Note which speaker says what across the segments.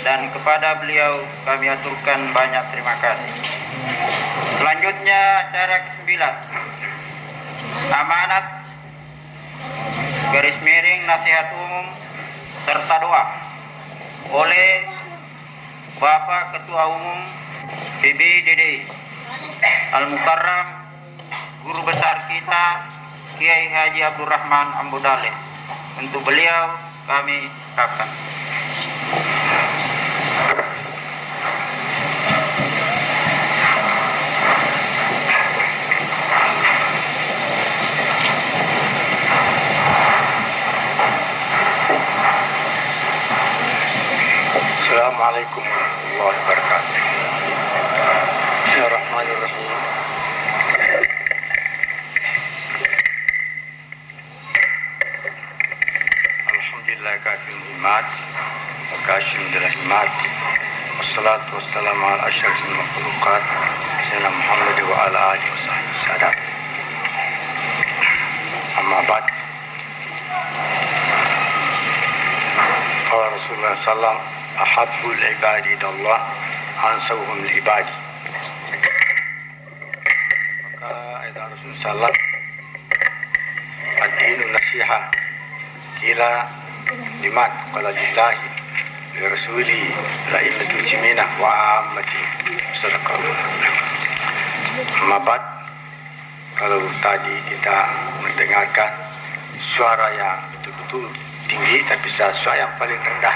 Speaker 1: dan kepada beliau kami aturkan banyak terima kasih. Selanjutnya acara ke-9, amanat garis miring nasihat umum serta doa oleh Bapak Ketua Umum PBDD Al-Mukarram, Guru Besar kita Kiai Haji Abdurrahman Ambudale. Untuk beliau kami ucapkan.
Speaker 2: Assalamualaikum warahmatullahi wabarakatuh. Bismillahirrahmanirrahim. Alhamdulillah kafil himmat wa kashim dalahimat. Wassalatu wassalamu ala asyrafil makhluqat sayyidina Muhammad wa ala alihi wa sahbihi sadat. Amma ba'd. Qala Rasulullah sallallahu ahabbul ibadi ilallah ansawhum li ibadi. Maka ayat Rasulullah ad-dinu nasiha kila liman qala lillahi li rasuli la imatu jimina wa ammati sadaqallah. Mabat, kalau tadi kita mendengarkan suara yang betul-betul tinggi tapi suara yang paling rendah,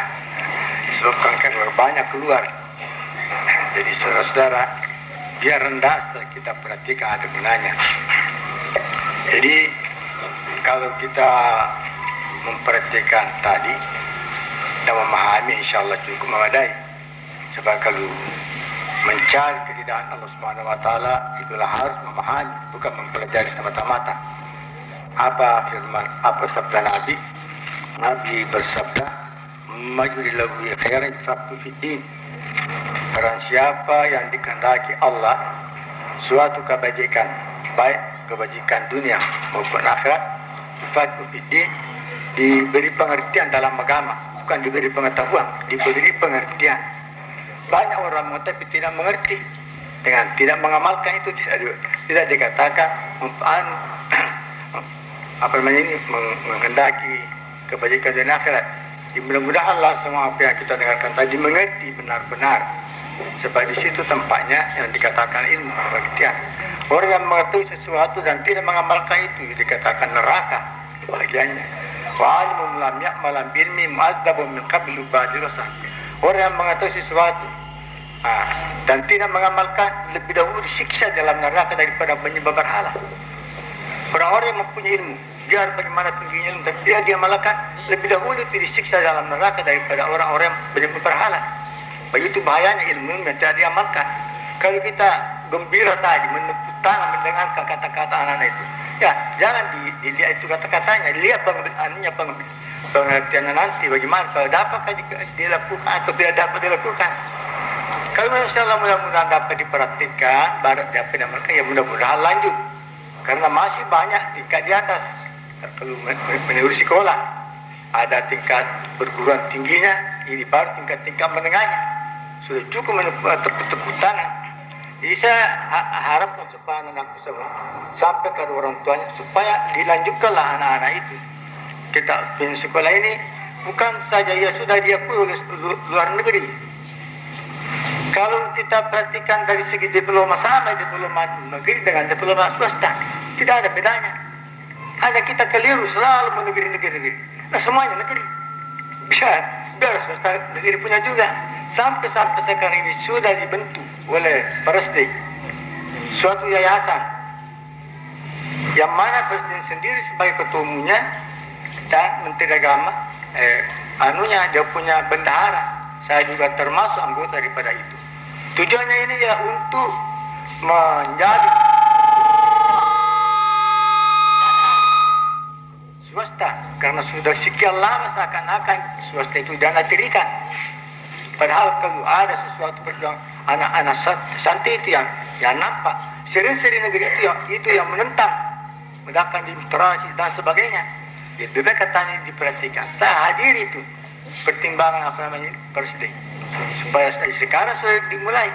Speaker 2: sebab kanker banyak keluar. Jadi saudara-saudara, biar rendah kita perhatikan ada gunanya. Jadi kalau kita memperhatikan tadi dan memahami, insya Allah cukup memadai. Sebab kalau mencari keridhaan Allah Subhanahu Wa Taala itulah harus memahami, bukan mempelajari semata-mata. Apa firman, apa sabda Nabi? Nabi bersabda, majurilahu khairan faqtu fiddin. Barang siapa yang dikehendaki Allah suatu kebajikan, baik kebajikan dunia maupun akhirat, faqtu fiddin, diberi pengertian dalam agama, bukan diberi pengetahuan, diberi pengertian. Banyak orang tapi tidak mengerti, dengan tidak mengamalkan itu tidak dikatakan apa namanya ini menghendaki kebajikan dunia akhirat. Mudah-mudahan Allah semua apa yang kita dengarkan tadi mengerti benar-benar. Sebab di situ tempatnya yang dikatakan ilmu pengertian. Orang yang mengetahui sesuatu dan tidak mengamalkan itu dikatakan neraka bagiannya. Wa alimun lam ya'mal ilmi mu'adzabun min qablu badirasa. Orang yang mengetahui sesuatu dan tidak mengamalkan lebih dahulu disiksa dalam neraka daripada menyembah berhala. Orang-orang yang mempunyai ilmu, biar bagaimana tingginya ilmu, tapi dia amalkan lebih dahulu disiksa dalam neraka daripada orang-orang yang menyembah berhala. Begitu bahayanya ilmu yang tidak diamalkan. Kalau kita gembira tadi menepuk tangan mendengarkan kata-kata anak-anak itu, ya jangan dilihat itu kata-katanya, lihat pengertiannya nanti bagaimana, kalau dapat dilakukan atau tidak dapat dilakukan. Kalau insyaallah mudah-mudahan dapat diperhatikan, barat dapat diamalkan, ya mudah-mudahan lanjut. Karena masih banyak tingkat di atas. Kalau menurut sekolah ada tingkat perguruan tingginya, ini baru tingkat-tingkat menengahnya. Sudah cukup tepuk tangan. Jadi saya harapkan supaya anak-anakku semua sampai ke orang tuanya supaya dilanjutkanlah anak-anak itu. Kita punya sekolah ini bukan saja ya sudah diakui oleh luar negeri. Kalau kita perhatikan dari segi diploma sama diploma negeri dengan diploma swasta, tidak ada bedanya. Hanya kita keliru selalu negeri. Nah semuanya negeri. Biar swasta negeri punya juga. Sampai sekarang ini sudah dibentuk oleh Presiden suatu yayasan yang mana Presiden sendiri sebagai ketua umumnya dan Menteri Agama dia punya bendahara. Saya juga termasuk anggota daripada itu. Tujuannya ini ya untuk menjadi swasta, karena sudah sekian lama seakan-akan swasta itu dana tirikan. Padahal kalau ada sesuatu perjuangan anak-anak santri itu yang nampak sering-sering negeri itu yang menentang, melakukan demonstrasi dan sebagainya. Lebih baik katanya diperhatikan. Saya hadir itu pertimbangan Presiden. supaya sekarang sudah dimulai.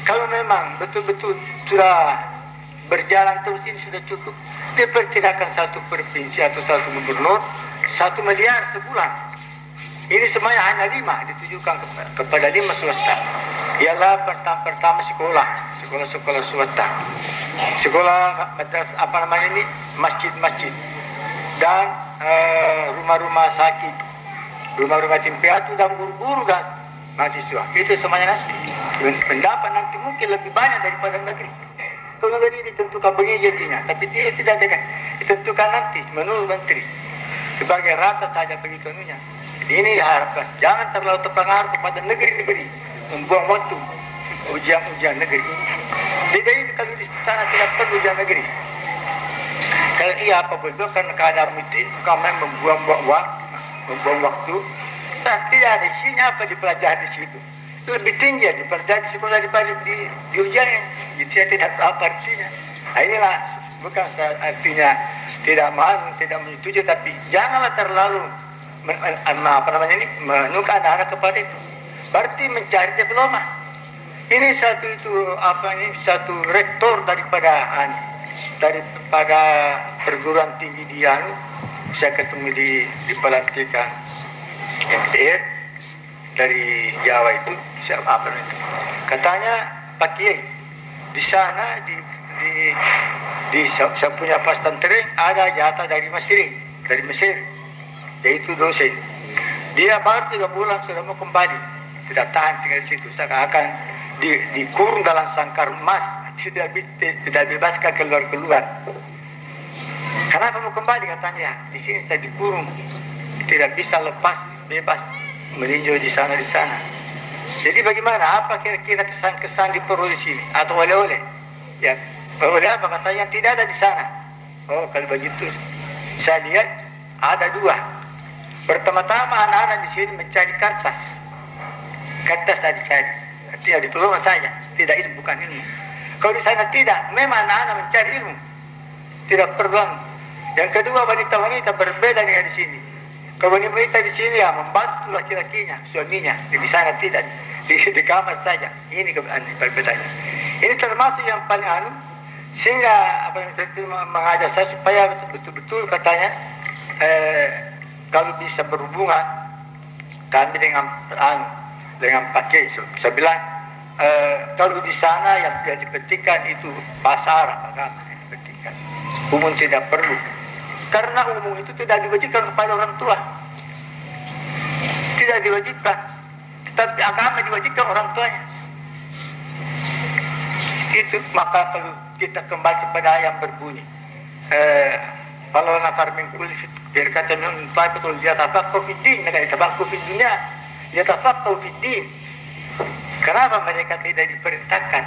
Speaker 2: Kalau memang betul-betul sudah berjalan terus ini sudah cukup, diperkirakan satu provinsi atau satu gubernur 1 miliar sebulan. Ini semuanya hanya 5 ditujukan kepada 5 swasta. Ialah pertama sekolah swasta, sekolah masjid-masjid, dan rumah-rumah sakit, rumah-rumah tim piatu, dan guru-guru dan mahasiswa. Itu semuanya nanti pendapat nanti mungkin lebih banyak daripada negeri. Kalau negeri ditentukan begini jadinya, tapi dia tidak ditentukan nanti menurut menteri sebagai rata saja begitu anunya. Ini diharapkan jangan terlalu terpengaruh kepada negeri-negeri, membuang waktu ujian negeri. DKI kalau di sana tidak perlu ujian negeri. Kalau iya apa betul karena keadaan itu kami membuang waktu. Nah, tidak ada isinya apa dipelajari di situ. Lebih tinggi ya dipelajari di sekolah daripada di ujian. Jadi saya tidak tahu apa artinya. Nah, inilah bukan artinya tidak menyetujui, tapi janganlah terlalu menukar anak-anak kepada itu. Berarti mencari diploma. Ini satu rektor daripada perguruan tinggi dia, saya ketemu di pelantikan MPR dari Jawa itu, siapa itu? Katanya Pak Kiai di sana di saya punya pesantren ada jatah dari Mesir, yaitu dosen. Dia baru 3 bulan sudah mau kembali, tidak tahan tinggal di situ, seakan dikurung dalam sangkar emas, tidak bebaskan keluar. Kenapa mau kembali katanya? Di sini saya dikurung, tidak bisa lepas bebas meninjau di sana. Jadi bagaimana? Apa kira-kira kesan diperoleh di sini atau oleh-oleh? Ya, oleh apa katanya tidak ada di sana. Oh, kalau begitu saya lihat ada 2. Pertama-tama anak-anak di sini mencari kertas saya dicari. Tidak diploma saja, tidak ilmu, bukan ilmu. Kalau di sana tidak, memang anak-anak mencari ilmu, tidak perlu. Yang kedua, wanita-wanita berbeda dengan di sini. Kalau wanita di sini ya membantu laki-lakinya, suaminya. Di sana tidak, di kamar saja. Ini perbedaannya. Ini termasuk yang paling sehingga mengajak saya supaya betul-betul katanya kalau bisa berhubungan kami dengan pakai. Saya bilang kalau di sana yang dipetikkan itu bahasa Arab, agama yang dipetikkan. Umum tidak perlu. Karena umum itu tidak diwajibkan kepada orang tua. Tidak diwajibkan. Tetapi agama diwajibkan orang tuanya. Itu maka kalau kita kembali kepada yang berbunyi. Kalau nakar mengkulit berkata menuntai betul dia tapak COVID-19 negara tabang COVID-19 dia tapak COVID-19. Kenapa mereka tidak diperintahkan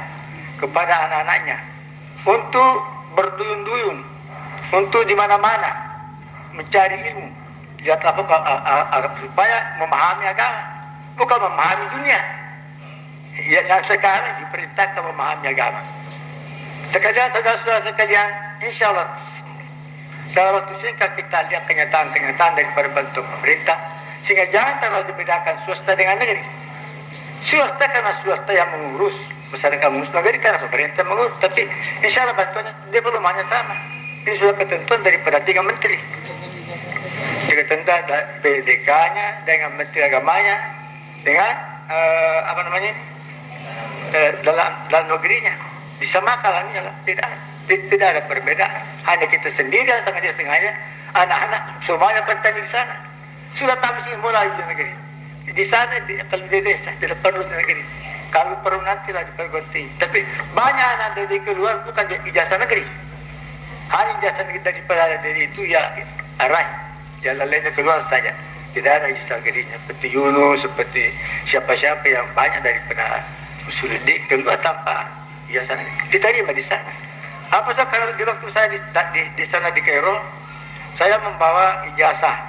Speaker 2: kepada anak-anaknya untuk berduyun-duyun, untuk di mana-mana mencari ilmu, dia tapak supaya memahami agama, bukan memahami dunia. Yang sekarang diperintahkan memahami agama. Sekalian saudara-saudara sekalian, insya Allah dalam waktu singkat kita lihat kenyataan-kenyataan daripada bentuk pemerintah, sehingga jangan terlalu dibedakan swasta dengan negeri. Swasta karena swasta yang mengurus, masyarakat mengurus, negeri karena pemerintah mengurus, tapi insya Allah bantuannya diplomanya sama. Ini sudah ketentuan daripada 3 menteri. Ketentuan PDK-nya dengan menteri agamanya, dengan dalam negerinya. Disamakan tidak ada perbedaan. Hanya kita sendiri yang sengaja anak-anak semuanya bertani di sana. Sudah tahu sih mulai di negeri. Di sana kalau di desa tidak perlu di negeri. Kalau perlu nanti lah di perguruan tinggi. Tapi banyak anak dari keluar bukan ijazah negeri. Hanya ijazah negeri daripada dari itu ya arah. Yang lainnya keluar saja. Tidak ada ijazah negerinya. Seperti Yunus, seperti siapa-siapa yang banyak daripada Usuluddin keluar tanpa ijazah negeri. Diterima di sana. Apa saja kalau di waktu saya di sana di Kairo, saya membawa ijazah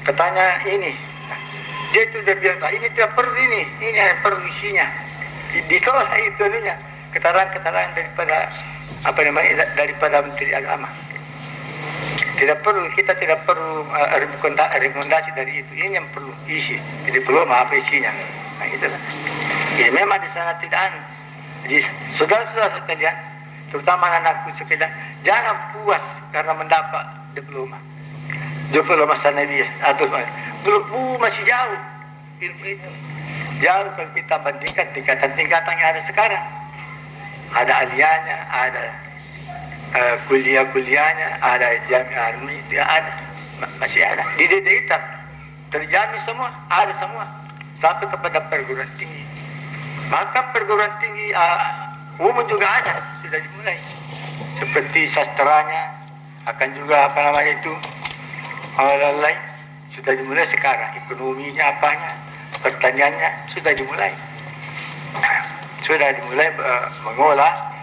Speaker 2: katanya ini. Dia itu dia bilang, ini tidak perlu ini yang perlu isinya. Di sekolah itu dulunya keterangan daripada daripada Menteri Agama. kita tidak perlu rekomendasi dari itu. Ini yang perlu isi. Jadi perlu apa isinya. Nah, itulah. Jadi memang di sana tidak ada. Jadi saudara-saudara sekalian, terutama anakku sekalian, jangan puas karena mendapat diploma sanawiyah atau belum, masih jauh ilmu itu. Jauh kalau kita bandingkan tingkatan yang ada sekarang. Ada aliyahnya, ada kuliah-kuliahnya, ada jamiah ilmu, ada, masih ada. Di DDI terjamin semua, ada semua, sampai kepada perguruan tinggi. Maka perguruan tinggi umum juga ada, sudah dimulai. Seperti sastranya, akan juga hal lain sudah dimulai sekarang. Ekonominya, apanya, pertaniannya sudah dimulai. Sudah dimulai mengolah,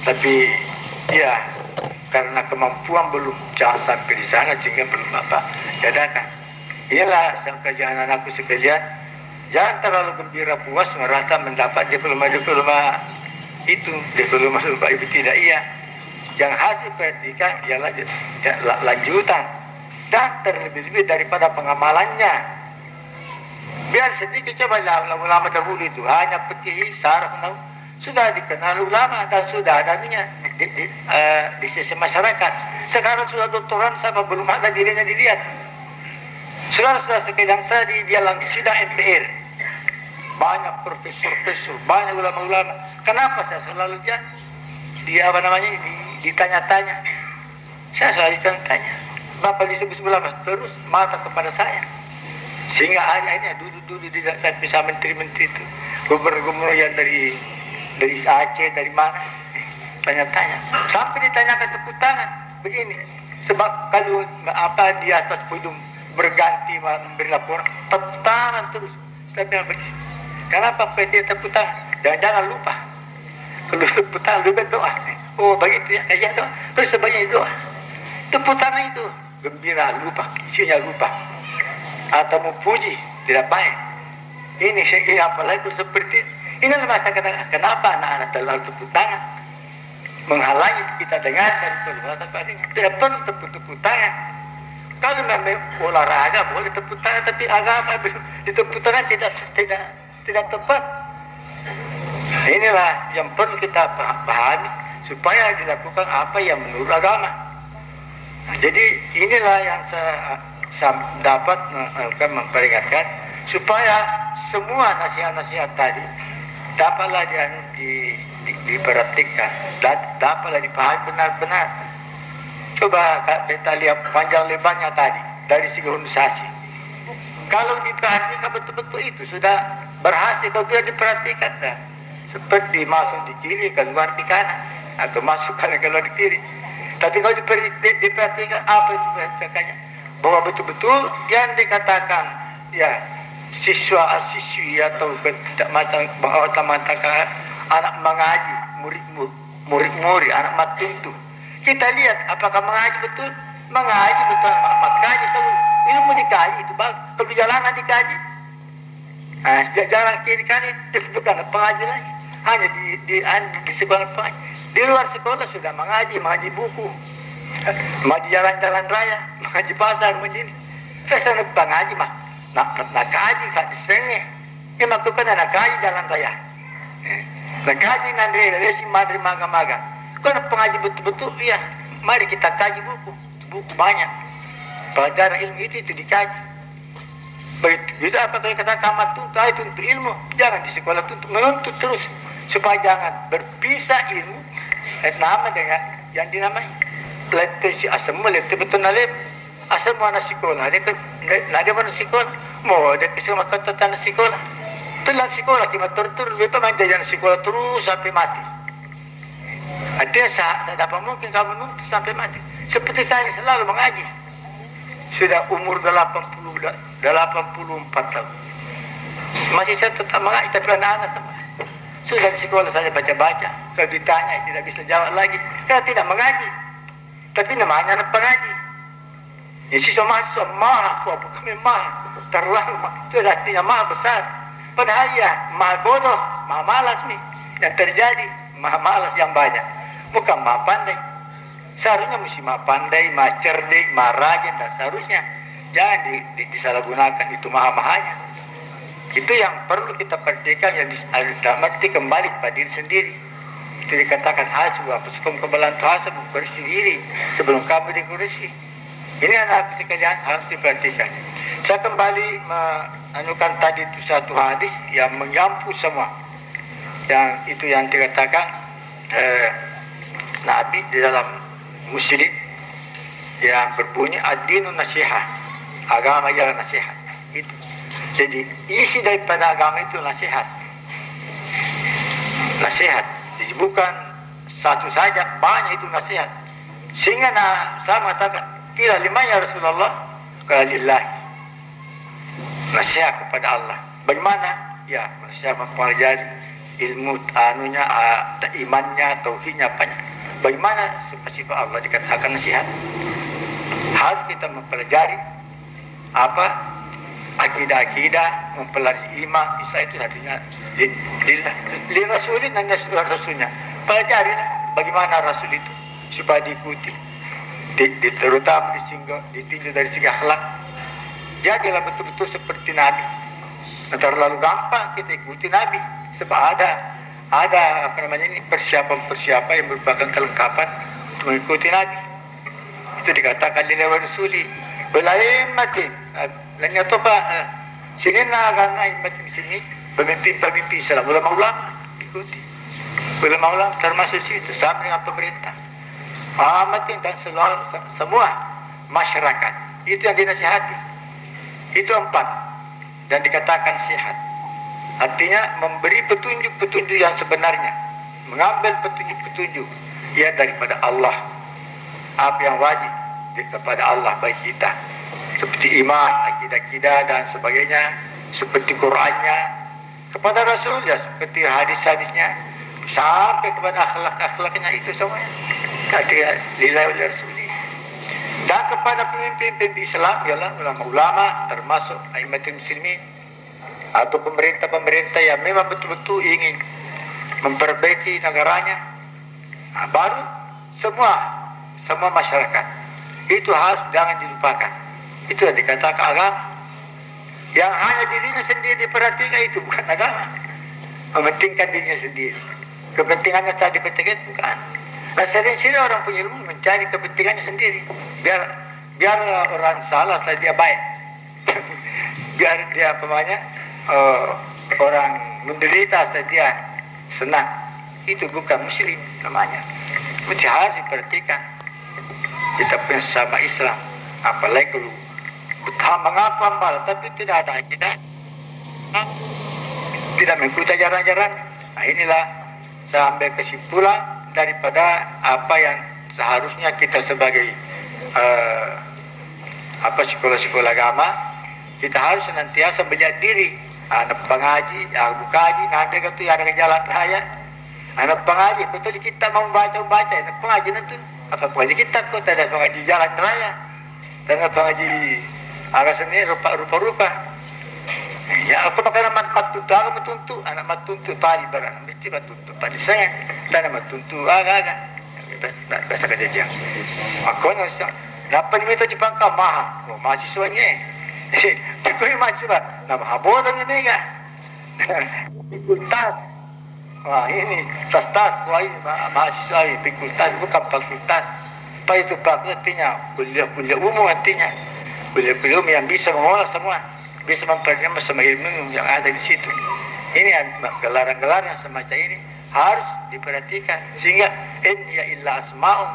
Speaker 2: tapi ya karena kemampuan belum, jangan sampai di sana sehingga belum jadakan. Inilah kajian anakku sekalian, jangan terlalu gembira puas merasa mendapat diploma itu, diploma ibtidaiyah. Yang harus diperhatikan ialah lanjutan dan terlebih-lebih daripada pengamalannya. Biar sedikit, coba ulama dahulu itu hanya fikih syarah sudah dikenal ulama dan sudah adanya di sisi masyarakat. Sekarang sudah doktoran sama belum ada dirinya dilihat. Saudara-saudara sekalian, saya di dalam sidang MPR banyak profesor, banyak ulama-ulama. Kenapa saya selalu ditanya-tanya? Saya selalu ditanya. Bapak disebut ulama terus mata kepada saya. Sehingga akhirnya duduk di saya bisa menteri-menteri itu, gubernur-gubernur yang dari Aceh, dari mana, tanya-tanya. Sampai ditanyakan tepuk tangan begini. Sebab kalau di atas podium berganti memberi laporan, tepuk tangan terus. Saya bilang begini, kenapa PT tepuk tangan? Jangan lupa, kalau tepuk tangan lebih doa. Oh begitu ya, kayak doa. Terus sebanyak doa. Tepuk tangan itu gembira, lupa, isinya lupa. Atau memuji tidak baik. Ini apalagi seperti ini masa kenapa anak-anak terlalu tepuk tangan menghalangi kita dengar dari perbuatan paling tidak perlu tepuk tangan. Kalau memang olahraga boleh tepuk tangan, tapi agama ditepuk tangan tidak tepat. Inilah yang perlu kita pahami supaya dilakukan apa yang menurut agama. Nah, jadi inilah yang saya dapat memperingatkan supaya semua nasihat-nasihat tadi dapatlah diperhatikan, dapatlah dipahami benar-benar. Coba kita lihat panjang lebarnya tadi dari segi organisasi. Kalau diperhatikan betul-betul itu sudah berhasil. Kalau tidak diperhatikan, seperti masuk di kiri keluar di kanan, atau masuk kanan keluar di kiri. Tapi kalau diperhatikan apa itu perhatikannya? Bahwa betul-betul yang dikatakan ya siswa-siswi atau tidak macam mengatakan anak mengaji, murid-murid, anak matuntu. Kita lihat apakah mengaji betul, makaji kalau ilmu dikaji itu bagus, kalau jalanan dikaji. Nah, jalan kiri kanan itu bukan pengaji lagi, hanya di sekolah pengaji. Di luar sekolah sudah mengaji buku. Mengaji jalan-jalan raya, mengaji pasar, mengaji. Saya pengaji mah, nak kaji tak disengeh. Ini maksudnya nak kaji jalan raya. Nak kaji nanti resi madri maga-maga. Kalau pengaji betul-betul, iya. Mari kita kaji buku banyak. Pelajaran ilmu itu dikaji. Begitu apa kalau kata tamat tuntut ilmu, jangan di sekolah tuntut menuntut terus supaya jangan berpisah ilmu. Nama dengan yang dinamai. Lete si asam lete betul nalep asam mana sekolah dia mana sekolah mau dia kesama kata tanah sekolah telah sekolah kita tur lebih pemanjajan sekolah terus sampai mati. Artinya saya dapat mungkin kamu nuntut sampai mati. Seperti saya selalu mengaji sudah umur 84 tahun masih saya tetap mengaji, tapi anak-anak semua sudah di sekolah saja baca-baca. Kalau ditanya tidak bisa jawab lagi karena tidak mengaji. Tapi namanya anak pengaji. Ya siswa mahasiswa mahal, kami mahal, terlalu mahal. Itu artinya mahal besar. Padahal ya mahal bodoh, mahal malas nih. Yang terjadi mahal malas yang banyak. Bukan mahal pandai. Seharusnya mesti pandai, cerdik, rajin, dan seharusnya jangan disalahgunakan itu mahal-mahalnya. Itu yang perlu kita perhatikan, yang mesti kembali pada diri sendiri. Itu dikatakan hasbu, anfusakum qabla an tuhasabu, koreksi diri sebelum kamu dikoreksi. Ini anak sekalian harus diperhatikan. Saya kembali menganukan tadi itu satu hadis yang menyampu semua. Yang itu yang dikatakan Nabi di dalam Muslim yang berbunyi ad-dinu nasihah, agama ialah nasihat. Itu. Jadi isi daripada agama itu nasihat. Nasihat. Jadi bukan satu saja, banyak itu nasihat. Sehingga saya mengatakan, kira lima ya Rasulullah, kala lillahi. Nasihat kepada Allah. Bagaimana? Ya, nasihat mempelajari ilmu imannya, tauhidnya, apanya. Bagaimana sifat Allah dikatakan nasihat? Harus kita mempelajari akidah-akidah, mempelajari iman, itu artinya li rasulin dan rasulnya. Pelajarilah bagaimana rasul itu supaya diikuti. Terutama ditinjau dari segi akhlak. Jadilah betul-betul seperti Nabi. Terlalu gampang kita ikuti Nabi, sebab ada persiapan yang merupakan kelengkapan untuk mengikuti Nabi. Itu dikatakan lillahi wa rasuli belaimatin lan yatoba sini nagana imatin sini pemimpin Islam, ulama-ulama ikuti. Ulama-ulama termasuk situ sama dengan pemerintah, amatin dan semua masyarakat. Itu yang dinasihati. Itu 4 dan dikatakan sihat. Artinya memberi petunjuk-petunjuk yang sebenarnya, mengambil petunjuk-petunjuk ya daripada Allah, apa yang wajib kepada Allah bagi kita, seperti iman, akidah dan sebagainya, seperti Qur'annya, kepada Rasul ya seperti hadis-hadisnya, sampai kepada akhlak-akhlaknya, itu semuanya kata lillahi wa rasuli. Dan kepada pemimpin Islam ialah ulama-ulama, termasuk a'immatul muslimin atau pemerintah-pemerintah yang memang betul-betul ingin memperbaiki negaranya. Baru semua masyarakat itu harus jangan dilupakan. Itu yang dikatakan agama. Yang hanya dirinya sendiri diperhatikan itu bukan agama. Mementingkan dirinya sendiri, kepentingannya saja dipentingkan, bukan. Nah, sering-sering orang punya ilmu mencari kepentingannya sendiri. Biar orang salah saja dia baik. Biar dia orang menderita saja dia senang. Itu bukan muslim namanya. Mesti harus diperhatikan. Kita punya sesama Islam, apalagi kalau menghafal tapi tidak ada akidah, tidak mengikuti ajaran-ajaran. Nah, inilah saya ambil kesimpulan daripada apa yang seharusnya kita sebagai sekolah-sekolah agama, kita harus senantiasa melihat diri. Anak pengaji, buka haji, nanti kata ada jalan raya. Anak pengaji, kata kita mau baca, anak pengaji nanti apa pengaji kita, kata ada pengaji jalan raya, dan pengaji arah seni rupa-rupa. Ya, aku pakai nama matuntut, aku matuntut, anak matuntut tadi barang, mesti matuntut, pada saya, dan matuntut agak-agak, bahasa kejadian. Makanya, kenapa ni minta Jepangka maha? Mahasiswanya, Pikul mahasiswa, nama haboda ni mega, pikul tas, ini tas, ini mahasiswa ini pikul tas, bukan fakultas. Apa itu fakultas artinya? Kuliah umum artinya, kuliah umum yang bisa mengolah semua. Bisa memperdalam semua ilmu yang ada di situ. Ini gelaran-gelaran semacam ini harus diperhatikan sehingga ya illa asma'u,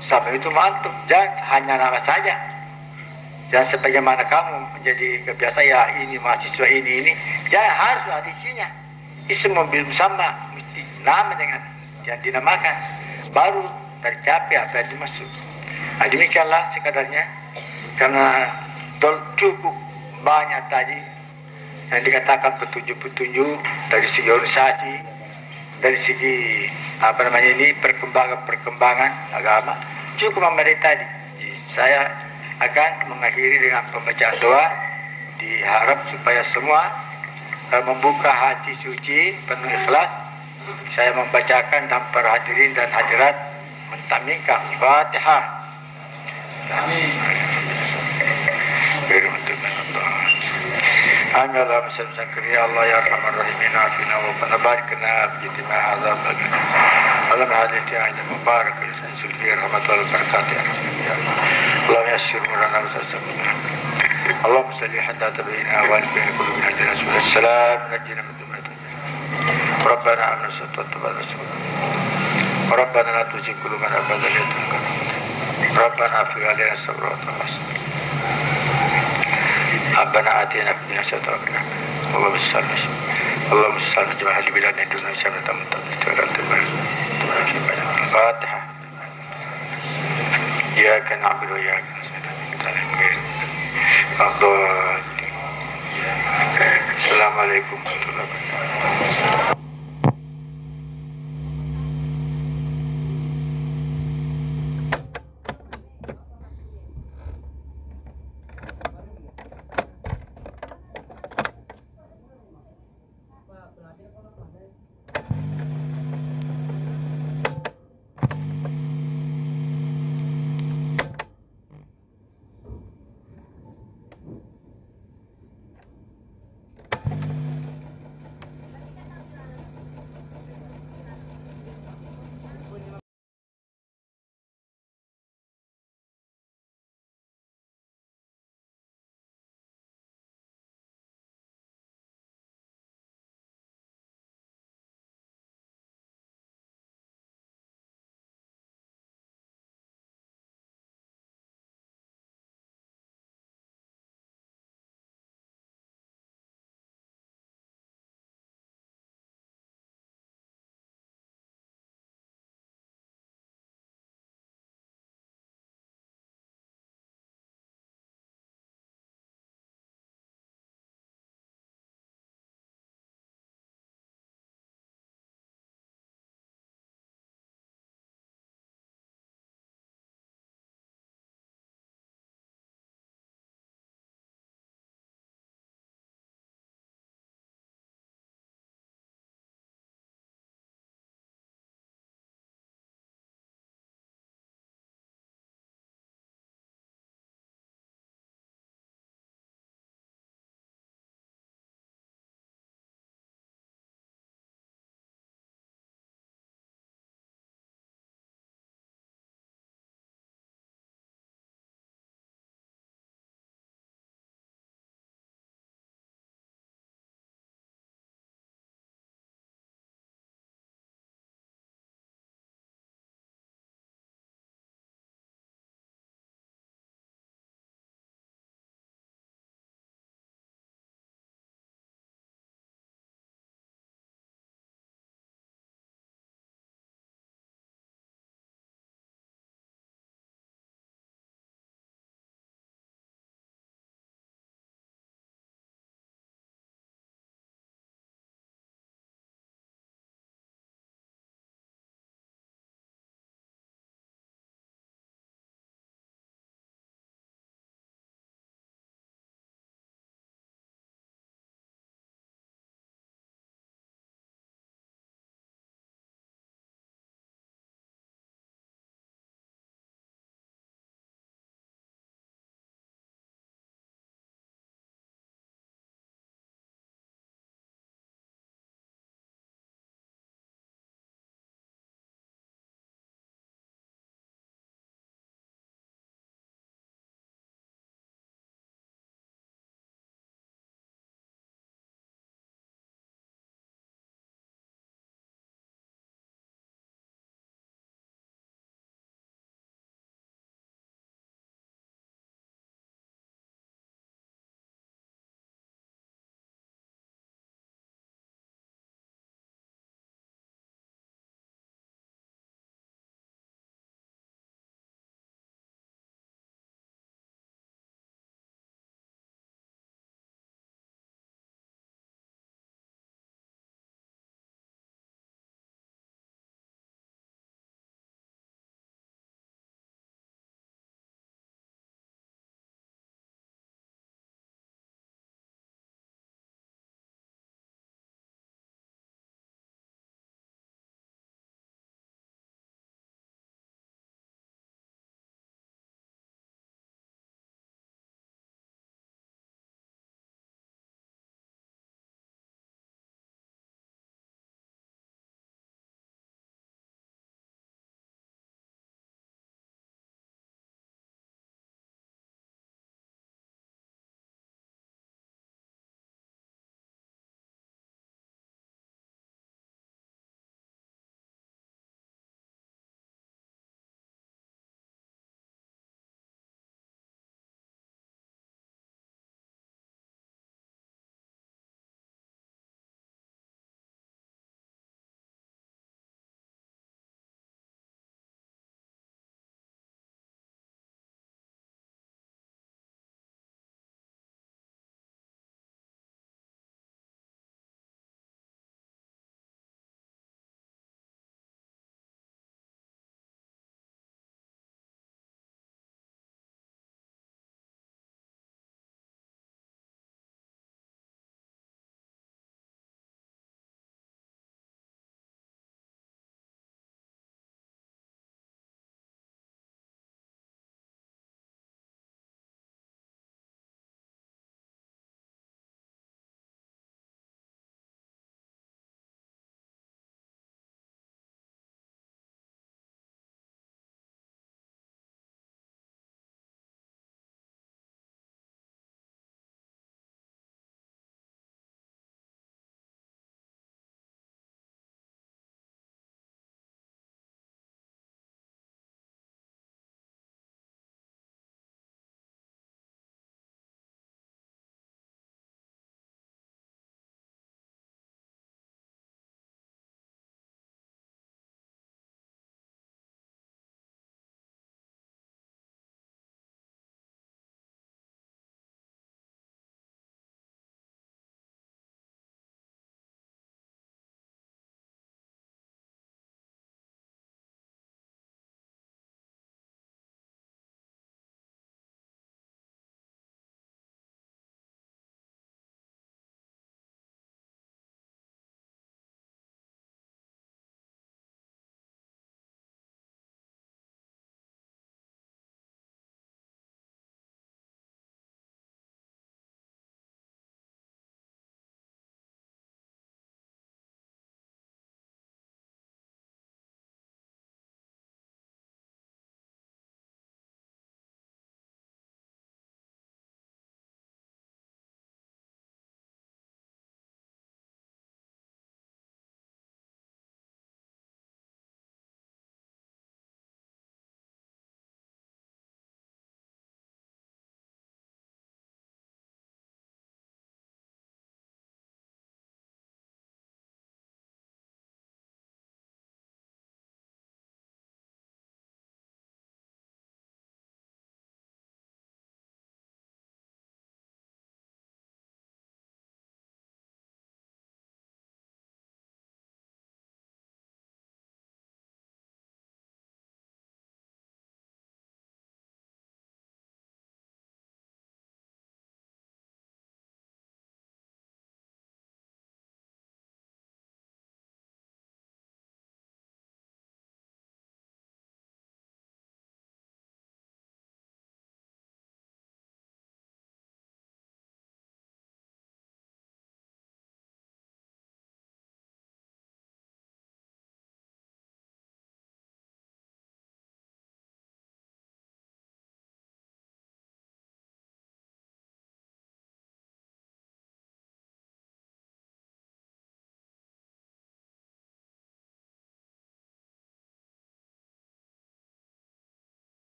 Speaker 2: sama itu mantuk, jangan hanya nama saja. Jangan sebagaimana kamu menjadi kebiasaan ya ini mahasiswa ini, jangan harus ada isinya. Isim mobil sama mesti nama dengan yang dinamakan, baru tercapai apa yang dimaksud. Nah, demikianlah sekadarnya, karena cukup banyak tadi yang dikatakan petunjuk-petunjuk dari segi organisasi, dari segi perkembangan agama. Cukup memberi tadi. Saya akan mengakhiri dengan pembacaan doa, diharap supaya semua membuka hati suci penuh ikhlas. Saya membacakan dan para hadirin dan hadirat mentamika Fatihah. Amin. آمين اللهم صل وسلم يا الله يا أرحم الراحمين عافنا وقنا بارك لنا في اجتماع هذا البلد اللهم هذه عيد مبارك تنزل فيه الرحمة والبركات يا رب اللهم يسر امورنا وتسامحنا اللهم صل حتى تبين أهوال بين قلوبنا اهدنا سبل السلام نجينا من ذنوبنا ربنا آمنا واتبع الرسول ربنا لا تزغ قلوبنا بعد إذ هديتنا ربنا أفرغ علينا الصبر والتوكل ربنا آتنا في الدنيا حسنة وفي الآخرة اللهم صل على اللهم صل على جميع أهل بلادنا دون سنة الفاتحة إياك نعبد وإياك نستعين السلام عليكم ورحمة الله وبركاته